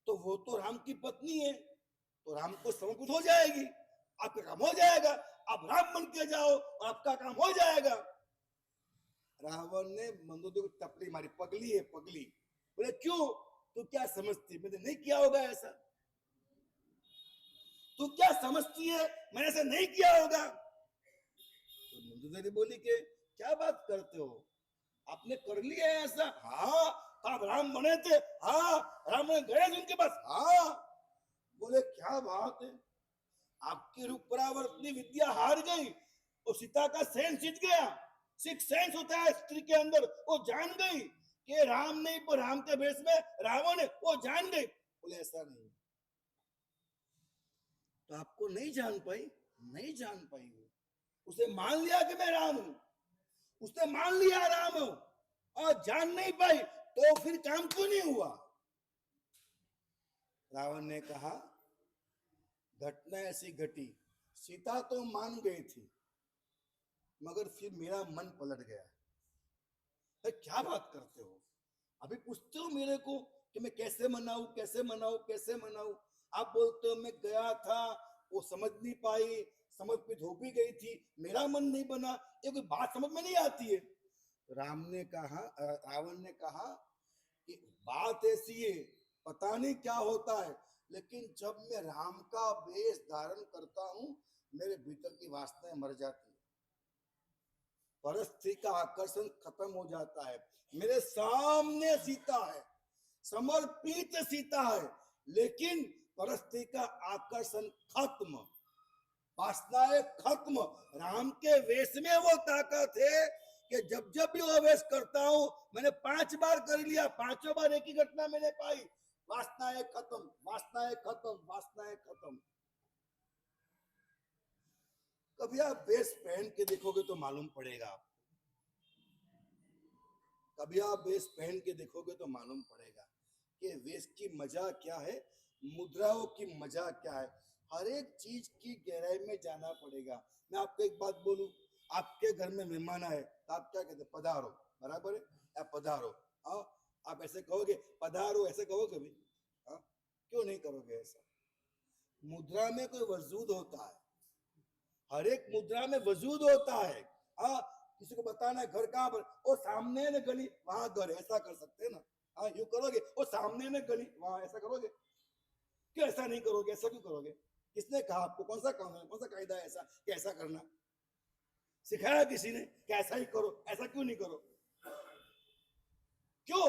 तो वो तो राम की पत्नी है, तो राम को समर्पित हो जाएगी, आपका काम हो जाएगा। आप राम बन के जाओ और आपका काम हो जाएगा। रावण ने मंदोदरी को टपली मारी, पगली है पगली। बोले, क्यों, तू क्या समझती, मैंने नहीं किया होगा ऐसा? तू क्या समझती है मैंने ऐसा नहीं किया होगा? तो मंदोदरी बोली कि क्या बात करते हो, आपने कर लिया है ऐसा? हाँ। आप राम बने थे? हाँ। राम गए थे उनके पास? हाँ। बोले, क्या बात है, आपकी रूप परावर्तनी विद्या हार गई और सीता का सेंस जीत गया। सिक्स सेंस होता है स्त्री के अंदर, वो जान गई कि राम नहीं, पर राम के भेष में रावण है, वो जान गई। बोले, ऐसा नहीं, तो आपको नहीं जान पाई? नहीं जान पाई। उसे मान लिया कि मैं राम हूं, उसने मान लिया राम हूं और जान नहीं पाई, तो फिर काम क्यों नहीं हुआ? रावण ने कहा, घटना ऐसी घटी, सीता तो मान गई थी मगर फिर मेरा मन पलट गया। क्या बात करते हो, अभी पूछते हो मेरे को कि मैं कैसे मनाऊं, कैसे मनाऊं, कैसे मनाऊं? आप बोलते हो मैं गया था, वो समझ नहीं पाई, समर्पित हो भी गई थी, मेरा मन नहीं बना। ये कोई बात समझ में नहीं आती है। रावण ने कहा कि बात ऐसी है, पता नहीं क्या होता है, लेकिन जब मैं राम का वेश धारण करता हूं, मेरे भीतर की वासनाएं मर जाती है, परस्त्री का आकर्षण खत्म हो जाता है। मेरे सामने सीता है, समर्पित सीता है, लेकिन परस्त्री का आकर्षण खत्म, वासनाएं खत्म। राम के वेश में वो ताकत है कि जब जब भी वो वेश करता हूं, मैंने 5 बार कर लिया, 5 बार एक ही घटना मैंने पाई, वासनाएं खत्म, वासनाएं खत्म, वासनाएं खत्म। कभी आप वेश पहन के देखोगे तो मालूम पड़ेगा आपको, कभी आप वेश पहन के देखोगे तो मालूम पड़ेगा कि वेश की मजा क्या है, मुद्राओं की मजा क्या है। हर एक चीज की गहराई में जाना पड़ेगा। मैं आपको एक बात बोलूं, आपके घर में मेहमान आए तो आप क्या कहते हैं? पधारो, बराबर है? आप पधारो, हाँ, आप ऐसे कहोगे पधारो, ऐसे कहोगे भी? हाँ, क्यों नहीं करोगे ऐसा? मुद्रा में कोई वजूद होता है, हर एक मुद्रा में वजूद होता है। हाँ, किसी को बताना है घर कहां पर, वो सामने ने गली वहां घर, ऐसा कर सकते हैं ना? हाँ, यूं करोगे, वो सामने में गली वहां, ऐसा करोगे? क्यों ऐसा नहीं करोगे? ऐसा क्यों करोगे? किसने कहा आपको? कौन सा काम है, कौन सा कायदा है ऐसा कि ऐसा करना? सिखाया किसी ने कि ऐसा ही करो? ऐसा क्यों नहीं करो? क्यों?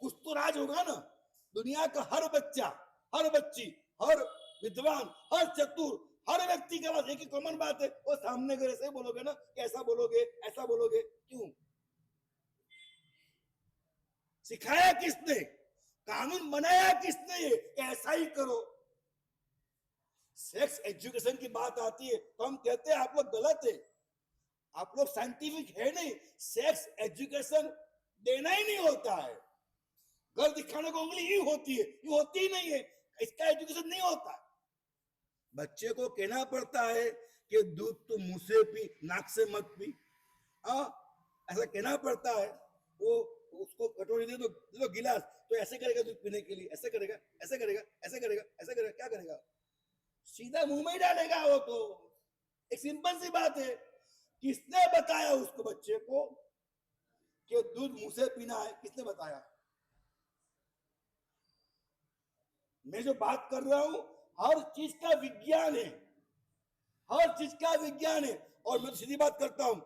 कुछ तो राज होगा ना। दुनिया का हर बच्चा, हर बच्ची, हर विद्वान, हर चतुर, हर व्यक्ति के पास एक ही कॉमन बात है, वो सामने घर ऐसे बोलोगे ना, कैसा बोलोगे, ऐसा बोलोगे, क्यों? सिखाया किसने? कानून बनाया किसने? ऐसा ही करो। सेक्स एजुकेशन की बात आती है तो हम कहते हैं आप लोग गलत है। आप लोग साइंटिफिक है नहीं, सेक्स एजुकेशन देना ही नहीं होता है। घर दिखाने को उंगली ही होती है, ये होती ही नहीं है, इसका एजुकेशन नहीं होता है। बच्चे को कहना पड़ता है कि दूध तो मुंह से पी, नाक से मत पी। हाँ, ऐसा कहना पड़ता है। वो उसको कटोरी दे दो गिलास, तो ऐसे करेगा दूध पीने के लिए, ऐसे करेगा, ऐसे करेगा, ऐसे करेगा, ऐसे करेगा, क्या करेगा? सीधा मुंह में ही डालेगा वो तो। एक सिंपल सी बात है। किसने बताया उसको, बच्चे को, कि दूध मुंह से पीना है? किसने बताया? मैं जो बात कर रहा हूं, हर चीज का विज्ञान है, हर चीज का विज्ञान है। और मैं सीधी बात करता हूं,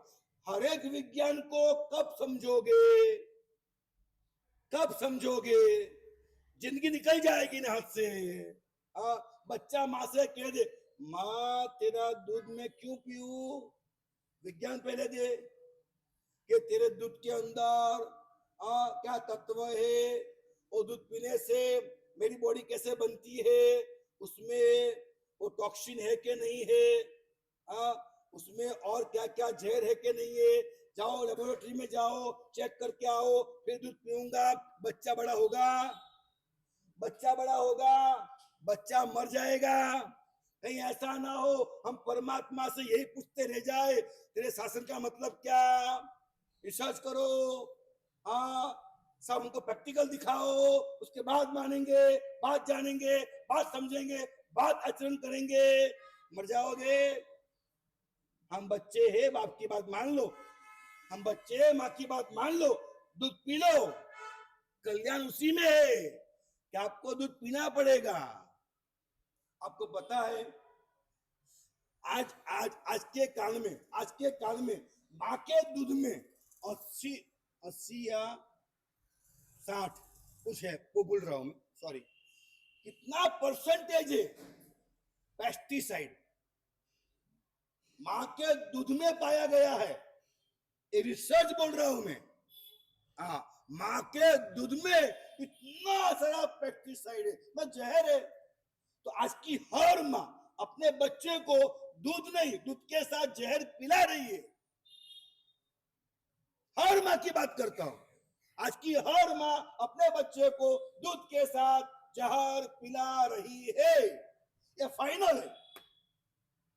हर एक विज्ञान को कब समझोगे, कब समझोगे? जिंदगी निकल जाएगी ना हाथ से। बच्चा माँ से कह दे, माँ तेरा दूध में क्यों पीऊं? विज्ञान पहले दे कि तेरे दूध के अंदर क्या तत्व है, वो दूध पीने से मेरी बॉडी कैसे बनती है, उसमें वो टॉक्सिन है कि नहीं है, उसमें और क्या क्या जहर है कि नहीं है। जाओ लेबोरेटरी में जाओ, चेक करके आओ, फिर दूध पीऊंगा। बच्चा बड़ा होगा, बच्चा बड़ा होगा, बच्चा मर जाएगा। कहीं ऐसा ना हो हम परमात्मा से यही पूछते रह जाए, तेरे शासन का मतलब क्या? रिसर्च करो, हाँ, सब हमको प्रैक्टिकल दिखाओ, उसके बाद मानेंगे, बात जानेंगे, बात समझेंगे, बात आचरण करेंगे। मर जाओगे। हम बच्चे हैं, बाप की बात मान लो। हम बच्चे हैं, माँ की बात मान लो, दूध पी लो। कल्याण उसी में है कि आपको दूध पीना पड़ेगा। आपको पता है, आज आज आज के काल में, आज के काल में माँ के दूध में 80 या 60 कुछ है, वो बोल रहा हूं मैं, सॉरी, कितना परसेंटेज है पेस्टिसाइड माँ के दूध में पाया गया है। ये रिसर्च बोल रहा हूं मैं। हाँ, माँ के दूध में इतना सारा पेस्टिसाइड है, मैं जहर है। तो आज की हर माँ अपने बच्चे को दूध नहीं, दूध के साथ जहर पिला रही है। हर माँ की बात करता हूं। आज की हर माँ अपने बच्चे को दूध के साथ जहर पिला रही है। ये फाइनल है।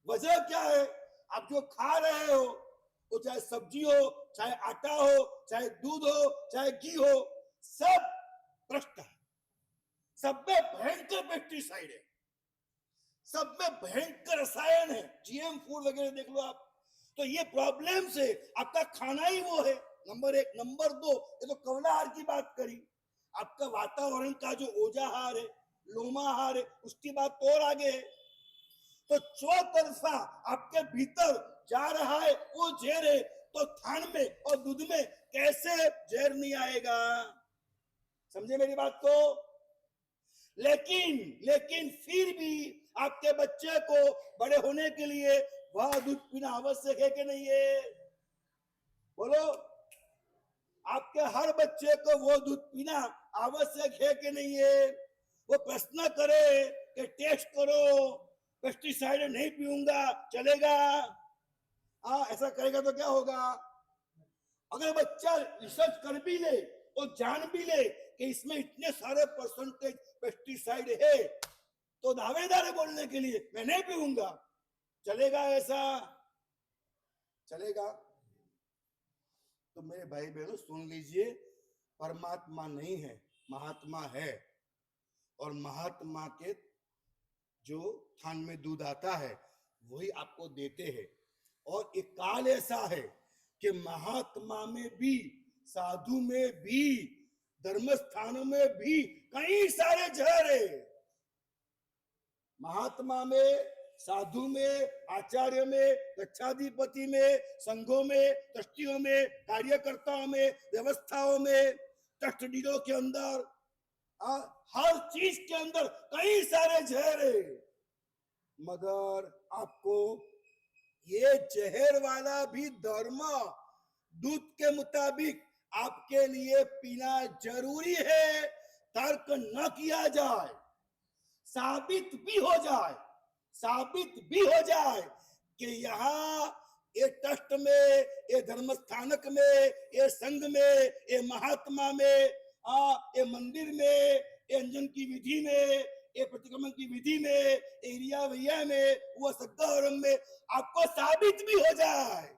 वजह क्या है? आप जो खा रहे हो, वो चाहे सब्जी हो, चाहे आटा हो, चाहे दूध हो, चाहे घी हो, सब भ्रष्ट है। सब में भयंकर पेस्टिसाइड है, सब में भयंकर रसायन है, जीएम फूड वगैरह देख लो आप। तो ये प्रॉब्लम से आपका खाना ही वो है, नंबर 1। नंबर 2, ये तो कवलाहार की बात करी। आपका वातावरण का जो ओजाहार है, लोमाहार है, उसकी बात तो और आगे है। तो चौतरफा आपके भीतर जा रहा है वो जहर है, तो थान में और दूध में कैसे जहर नहीं आएगा? समझे मेरी बात को? लेकिन फिर भी आपके बच्चे को बड़े होने के लिए वह दूध पीना आवश्यक है कि नहीं है? बोलो, आपके हर बच्चे को वो दूध पीना आवश्यक है कि नहीं है? वो प्रश्न करे कि टेस्ट करो, पेस्टिसाइड नहीं पीऊंगा, चलेगा? ऐसा करेगा तो क्या होगा? अगर बच्चा रिसर्च कर भी ले और जान भी ले कि इसमें इतने सारे परसेंटेज पेस्टिसाइड है, तो दावेदार है बोलने के लिए मैं नहीं पीऊंगा, चलेगा? ऐसा चलेगा? तो मेरे भाई बहनों सुन लीजिए, परमात्मा नहीं है, महात्मा है। और महात्मा के जो थान में दूध आता है वही आपको देते हैं। और एक काल ऐसा है कि महात्मा में भी, साधु में भी, धर्म स्थानों में भी कई सारे जहर है। महात्मा में, साधु में, आचार्य में, रक्षाधिपति में, संघों में, ट्रस्टियों में, कार्यकर्ताओं में, व्यवस्थाओं में, ट्रस्टीडों के अंदर, हर चीज के अंदर कई सारे जहर है। मगर आपको ये जहर वाला भी धर्म दूध के मुताबिक आपके लिए पीना जरूरी है। तर्क न किया जाए, साबित भी हो जाए, साबित भी हो जाए कि यहां ये ट्रस्ट में, ये धर्म स्थानक में, ये संघ में, ये महात्मा में, ये मंदिर में, ये अंजन की विधि में, ये प्रतिक्रमण की विधि में, एरिया भैया में, वो सद्गौरम में आपको साबित भी हो जाए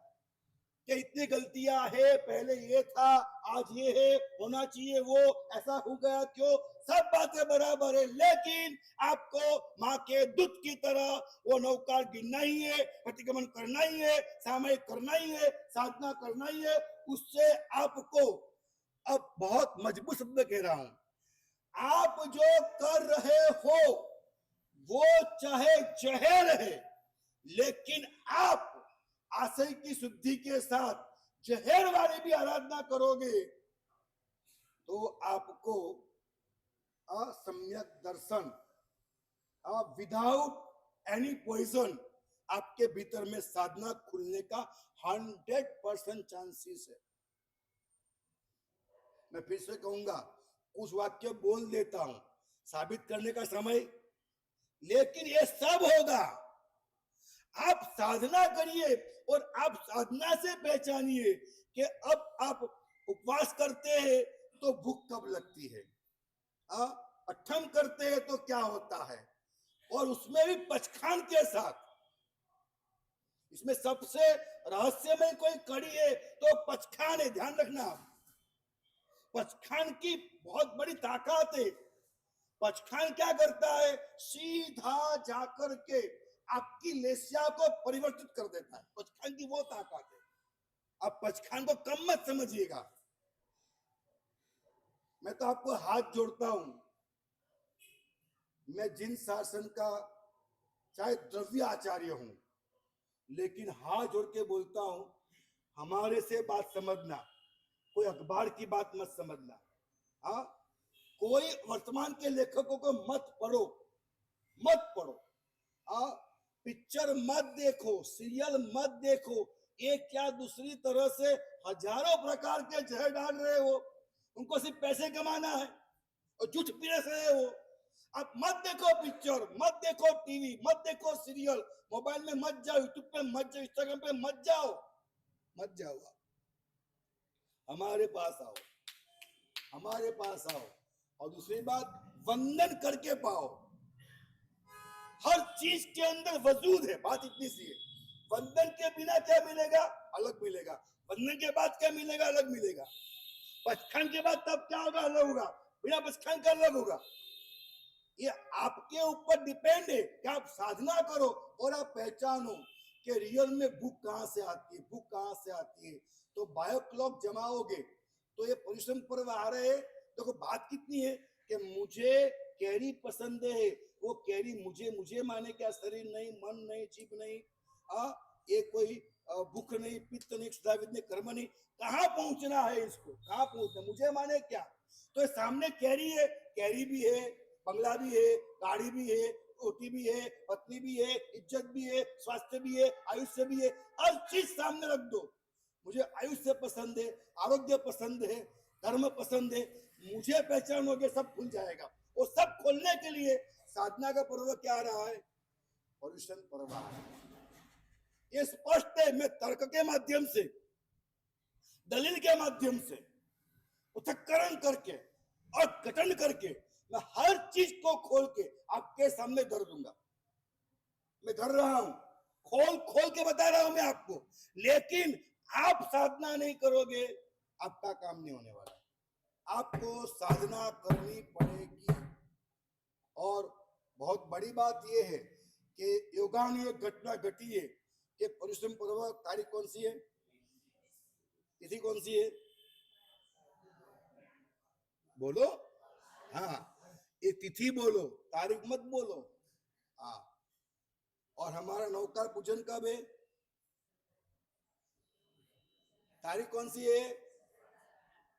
कि इतनी गलतियां है, पहले ये था, आज ये है, होना चाहिए वो, ऐसा हो गया क्यों, सब बातें बराबर है, लेकिन आपको माँ के दूध की तरह वो नौकार गिनना ही है, प्रतिक्रमण करना ही है, सामयिक करना ही है, साधना करना ही है। उससे आपको, अब बहुत मजबूत शब्द कह रहा हूं, आप जो कर रहे हो वो चाहे जहर है, लेकिन आप आशय की शुद्धि के साथ जहर वाली भी आराधना करोगे तो आपको असम्यक दर्शन, विदाउट एनी पॉइजन, आपके भीतर में साधना खुलने का 100% चांसेस है। मैं फिर से कहूंगा, कुछ वाक्य बोल देता हूं साबित करने का समय, लेकिन ये सब होगा, आप साधना करिए और आप साधना से पहचानिए कि अब आप उपवास करते हैं तो भूख कब लगती है, अठम करते हैं तो क्या होता है, और उसमें भी पचखान के साथ। इसमें सबसे रहस्यमय कोई कड़ी है तो पचखान है, ध्यान रखना। पचखान की बहुत बड़ी ताकत है। पचखान क्या करता है, सीधा जाकर के आपकी लेसिया को परिवर्तित कर देता है। पचखान की वो ताकत है। आप पचखान को कम मत समझिएगा। मैं तो आपको हाथ जोड़ता हूं, मैं जिन शासन का चाहे द्रव्य आचार्य हूं, लेकिन हाथ जोड़ के बोलता हूं, हमारे से बात समझना, कोई अखबार की बात मत समझना। हाँ, कोई वर्तमान के लेखकों को मत पढ़ो, मत पढ़ो। पिक्चर मत देखो, सीरियल मत देखो, एक क्या दूसरी तरह से हजारों प्रकार के जहर डाल रहे हो, उनको सिर्फ पैसे कमाना है और झूठ पीरस रहे हो। आप मत देखो पिक्चर, मत देखो टीवी, मत देखो सीरियल, मोबाइल में मत जाओ, यूट्यूब पे मत जाओ, इंस्टाग्राम पे मत जाओ, मत जाओ। हमारे पास आओ, हमारे पास आओ। और दूसरी बात, वंदन करके पाओ। हर चीज के अंदर वजूद है, बात इतनी सी है। वंदन के बिना क्या मिलेगा, अलग मिलेगा। वंदन के बाद क्या मिलेगा, अलग मिलेगा। पचखान के बाद तब क्या होगा, अलग होगा। बिना पचखान का अलग होगा। ये आपके ऊपर डिपेंड है कि आप साधना करो और आप पहचानो कि रियल में भूख कहां से आती है, भूख कहां से आती है। तो बायो क्लॉक जमाओगे तो ये परिश्रम पर्व आ रहे हैं। देखो बात कितनी है कि मुझे कैरी पसंद है, वो कैरी मुझे मुझे माने क्या, शरीर नहीं, मन नहीं, जीव नहीं, ये कोई भूख नहीं, पित्त नहीं, सुधाविद नहीं, कर्म नहीं। कहाँ पहुंचना है इसको, कहाँ पहुंचना, मुझे माने क्या। तो सामने कैरी है, कैरी भी है, बंगला भी है, गाड़ी भी है, रोटी भी है, पत्नी भी है, इज्जत भी है, स्वास्थ्य भी है, आयुष्य भी है, हर चीज सामने रख दो। मुझे आयुष्य पसंद है, आरोग्य पसंद है, धर्म पसंद है, मुझे पहचानोगे सब खुल जाएगा। वो सब खोलने के लिए साधना का पर्व क्या आ रहा है, पर्युषण पर्व। ये स्पष्ट है। मैं तर्क के माध्यम से, दलील के माध्यम से पृथक्करण करके और गठन करके मैं हर चीज को खोल के आपके सामने धर दूंगा। मैं धर रहा हूं, खोल खोल के बता रहा हूं मैं आपको। लेकिन आप साधना नहीं करोगे, आपका काम नहीं होने वाला। आपको साधना करनी पड़ेगी। और बहुत बड़ी बात यह है कि योगानुयोग घटना घटी है कि परिश्रम पर्व तारीख कौन सी है, तिथि कौन सी है, बोलो। हाँ, ये तिथि बोलो, तारीख मत बोलो। हाँ, और हमारा नवकार पूजन कब है, तारीख कौन सी है,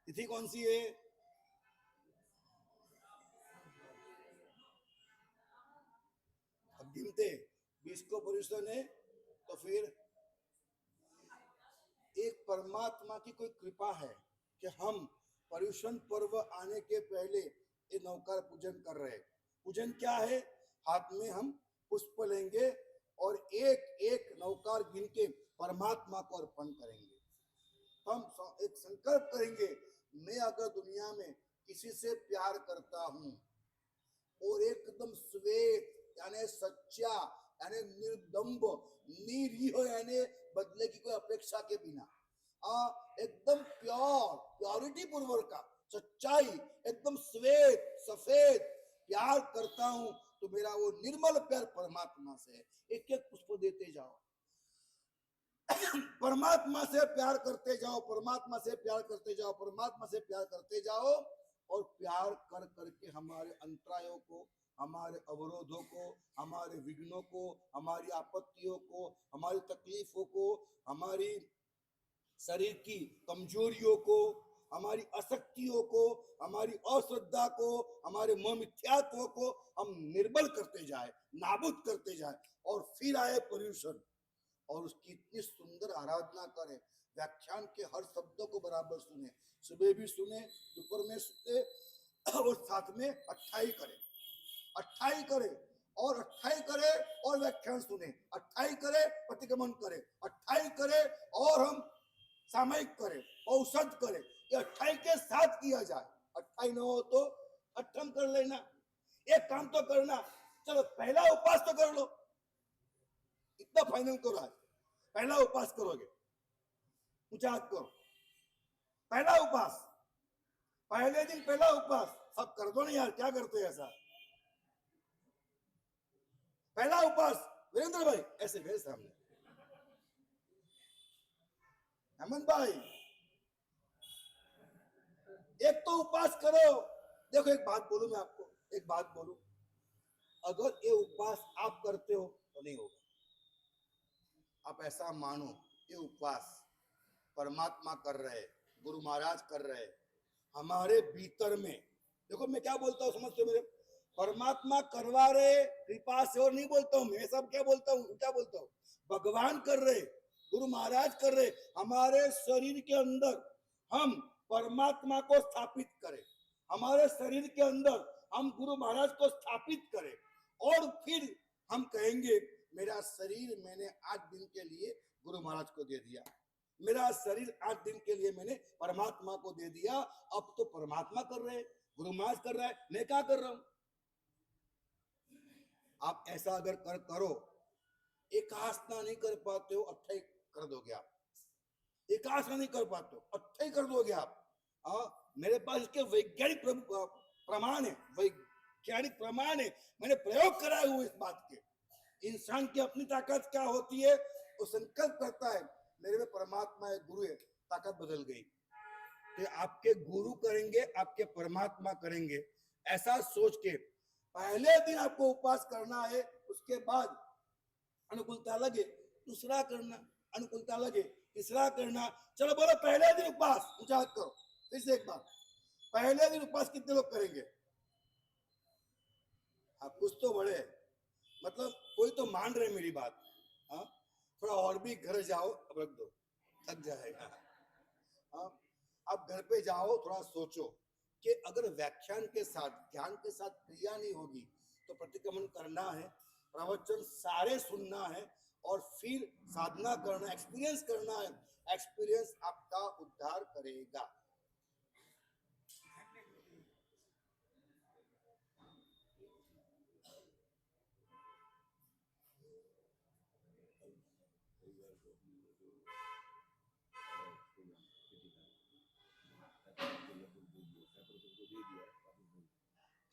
तिथि कौन सी है। अब गिनते 20 को पर्युषण है, तो फिर एक परमात्मा की कोई कृपा है कि हम पर्युषण पर्व आने के पहले ये नवकार पूजन कर रहे हैं। पूजन क्या है, हाथ में हम पुष्प लेंगे, और एक एक नौकार गिन के परमात्मा को अर्पण करेंगे। हम एक संकल्प करेंगे, मैं अगर दुनिया में किसी से प्यार करता हूं और एकदम श्वेत यानी सच्चा यानी निर्दम्ब निरीह यानी बदले की कोई अपेक्षा के बिना एकदम प्योरिटी पूर्वक का सच्चाई एकदम श्वेत सफेद प्यार करता हूं, तो मेरा वो निर्मल प्यार परमात्मा से है। एक एक पुष्प देते जाओ, परमात्मा से प्यार करते जाओ, परमात्मा से प्यार करते जाओ, परमात्मा से प्यार करते जाओ, और प्यार कर करके हमारे अंतरायों को, हमारे अवरोधों को, हमारे विघ्नों को, हमारी आपत्तियों को, हमारी तकलीफों को, हमारी शरीर की कमजोरियों को, हमारी अशक्तियों को, हमारी अश्रद्धा को, हमारे मोह मिथ्यात्व को हम निर्बल करते जाए, नाबूद करते जाए, और फिर आए पर्यूषण और उसकी इतनी सुंदर आराधना करें, व्याख्यान के हर शब्दों को बराबर सुने, सुबह भी सुने, दोपहर में सुने, और साथ में अट्ठाई करे, अट्ठाई करे और अट्ठाई करे और व्याख्यान सुने, अट्ठाई करे प्रतिगमन करे, अट्ठाई करे और हम सामयिक करे, औषध करे, ये अट्ठाई के साथ किया जाए। अट्ठाई न हो तो अट्ठम कर लेना, एक काम तो करना, चलो पहला उपवास तो कर लो, इतना फाइनल करो, आज पहला उपवास करोगे, ऊंचा हाथ करो, पहला उपवास, पहले दिन पहला उपवास, सब कर दो ना यार, क्या करते हैं ऐसा, पहला उपवास, वीरेंद्र भाई ऐसे मेरे सामने, हेमंत भाई एक तो उपवास करो। देखो एक बात बोलूं मैं आपको, एक बात बोलूं, अगर ये उपवास आप करते हो तो नहीं होगा, आप ऐसा मानो ये उपवास परमात्मा कर रहे, गुरु महाराज कर रहे, हमारे भीतर में। देखो मैं क्या बोलता हूँ समझते मेरे, परमात्मा करवा रहे कृपा से, और नहीं बोलता हूँ मैं सब, क्या बोलता हूँ, क्या बोलता हूँ, भगवान कर रहे, गुरु महाराज कर रहे, हमारे शरीर के अंदर हम परमात्मा को स्थापित करें, हमारे शरीर के अंदर हम गुरु महाराज को स्थापित करें, और फिर हम कहेंगे मेरा शरीर मैंने 8 दिन के लिए गुरु महाराज को दे दिया, मेरा शरीर 8 दिन के लिए मैंने परमात्मा को दे दिया, अब तो परमात्मा कर रहे, गुरु महाराज कर रहा है, मैं क्या कर रहा हूं। आप ऐसा अगर करो, एक आसना नहीं कर पाते हो, अट्ठाई कर दोगे आप, एक आसना नहीं कर पाते हो, अट्ठाई कर दोगे आप। मेरे पास इसके वैज्ञानिक प्रमाण है, वैज्ञानिक प्रमाण है, मैंने प्रयोग कराए हुए इस बात के। इंसान की अपनी ताकत क्या होती है, वो संकल्प करता है मेरे में परमात्मा है, गुरु है, ताकत बदल गई, तो आपके गुरु करेंगे, आपके परमात्मा करेंगे, ऐसा सोच के पहले दिन आपको उपवास करना है, उसके बाद अनुकूलता लगे दूसरा करना, अनुकूलता लगे तीसरा करना। चलो बोलो पहले दिन उपवास, ऊंचा हाथ करो, फिर से एक बार, पहले दिन उपवास कितने लोग करेंगे, हाँ कुछ तो बड़े, मतलब कोई तो मान रहे मेरी बात, हाँ थोड़ा और भी घर जाओ, अब रख दो, थक जाएगा। हाँ अब घर पे जाओ, थोड़ा सोचो कि अगर व्याख्यान के साथ ज्ञान के साथ क्रिया नहीं होगी तो प्रतिक्रमण करना है, प्रवचन सारे सुनना है, और फिर साधना करना, एक्सपीरियंस करना है, एक्सपीरियंस आपका उद्धार करेगा।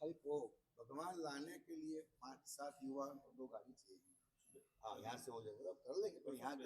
खाली को भगवान लाने के लिए 5-7 युवा और 2 गाड़ी चाहिए, हाँ यहाँ से हो जाएगा, कर लेंगे, पर यहाँ के